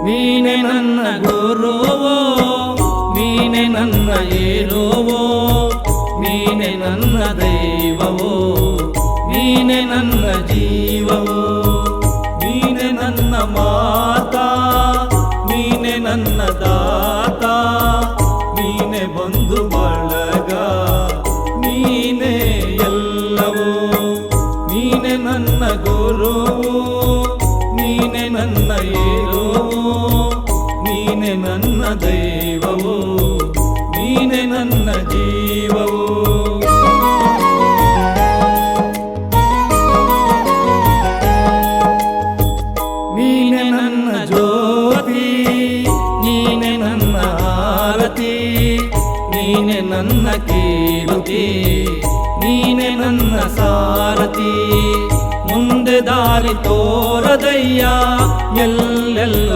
ನೀನೆ ನನ್ನ ಗುರುವೋ, ನೀನೆ ನನ್ನ ಏರುವೋ, ನೀನೆ ನನ್ನ ದೈವವೋ, ನೀನೆ ನನ್ನ ಜೀವವೋ, ನೀನೆ ನನ್ನ ಮಾತಾ, ನೀನೆ ನನ್ನ ದಾತ, ನೀನೆ ಬಂಧು ಬಳಗ, ನೀನೆ ಎಲ್ಲವೋ, ನೀನೆ ನನ್ನ ಗುರುವು, ನೀನೆ ನನ್ನ ಏರುವೋ, ನೀನೆ ನನ್ನ ದೈವವೋ, ನೀನೆ ನನ್ನ ಜೀವವೋ. ನೀನೆ ನನ್ನ ಜ್ಯೋತಿ, ನೀನೆ ನನ್ನ ಆರತಿ, ನೀನೆ ನನ್ನ ಕೀರ್ತಿ, ನೀನೆ ನನ್ನ ಸಾರಥಿ. ಮುಂದೆ ದಾರಿ ತೋರದಯ್ಯ, ಎಲ್ಲೆಲ್ಲ